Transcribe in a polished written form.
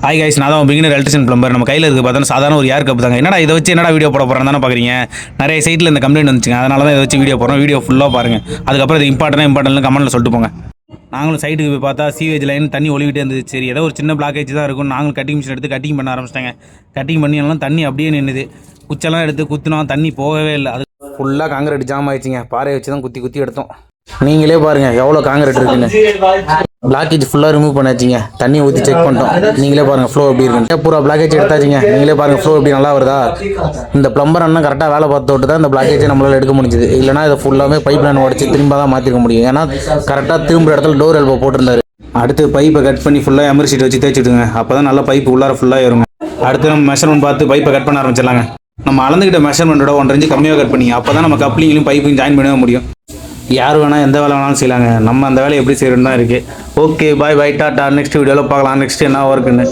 Hi guys, நான் தான் beginner electrician plumber. நம்ம கையில் இருக்குது பார்த்தா சாதாரண ஒரு ஏர் கப் தாங்க. என்னடா இதை வச்சு என்னடா வீடியோ போட போகிறேன் தானே பார்க்குறீங்க. நிறைய சைட்டில் இந்த கம்ப்ளைண்ட் வந்துச்சுங்க. அதனால தான் இதை வச்சு வீடியோ போடுறோம். வீடியோ ஃபுல்லாக பாருங்கள். அதுக்கப்புறம் இது இம்பார்ட்டன்ட்னு கமெண்ட்டில் சொல்லிட்டு போங்க. நாங்களும் சைட்டுக்கு போய் பார்த்தா சீவேஜ் லைன் தண்ணி ஒழுகிட்டே இருந்தது. சரி, ஏதோ ஒரு சின்ன பிளாக்கேஜ் தான் இருக்கும். நாங்களும் கட்டிங் மிஷின் எடுத்து கட்டிங் பண்ண ஆரம்பிச்சிட்டாங்க. கட்டிங் பண்ணி எல்லாம் தண்ணி அப்படியே நின்றுது. குச்செல்லாம் எடுத்து குத்தினோம், தண்ணி போகவே இல்லை. அது ஃபுல்லாக காங்கிரீட் ஜாம் ஆயிடுச்சிங்க. பாறையை வச்சு தான் குத்தி குத்தி எடுத்தோம். நீங்களே பாருங்கள் எவ்வளோ காங்கிரீட் இருக்குன்னு. பிளாக்கேஜ் ஃபுல்லாக ரிமூவ் பண்ணாச்சுங்க. தண்ணி ஊற்றி செக் பண்ணிட்டோம். நீங்களே பாருங்கள் ஃப்ளோ எப்படி இருக்குன்னு. பூரா பிளாக்கேஜ் எடுத்தாச்சுங்க. நீங்களே பாருங்கள் ஃப்ளோ எப்படி நல்லா வருதா. இந்த பிளம்பர் அண்ணன் கரெக்டாக வேலை பார்த்து விட்டு தான் இந்த பிளாக்கேஜை நம்மளால் எடுக்க முடிஞ்சுது. இல்லைனா இதை ஃபுல்லாகவே பைப் லைன் உடச்சி திரும்ப தான் மாற்றிக்க முடியும். ஏன்னா கரெக்டாக திரும்ப இடத்துல டோர் எல்போ போட்டிருந்தாரு. அடுத்து பைப்பை கட் பண்ணி ஃபுல்லாக எமர் ஷீட் வச்சு தேய்ச்சிடுங்க. அப்போ தான் நல்லா பைப்பு உள்ளார ஃபுல்லாக ஏறுங்க. அடுத்து நம்ம மெஷர்மெண்ட் பார்த்து பைப்பை கட் பண்ண ஆரம்பிச்சிடலாங்க. நம்ம அளந்துக்கிட்ட மெஷர்மெண்ட்டோட 1.5 இன்ச்சு கம்மியாக கட் பண்ணி அப்போ தான் நம்ம கப்ளிங்லையும் பைப்பையும் ஜாயின் பண்ணவே முடியும். யார் வேணால் எந்த வேலை வேணாலும் செய்யலாங்க. நம்ம அந்த வேலையை எப்படி செய்யறோன்னு தான் இருக்குது. ஓகே, பாய் டாட்டா. நெக்ஸ்ட் வீடியோவில் பார்க்கலாம். நெக்ஸ்ட் என்ன ஒர்க்குன்னு.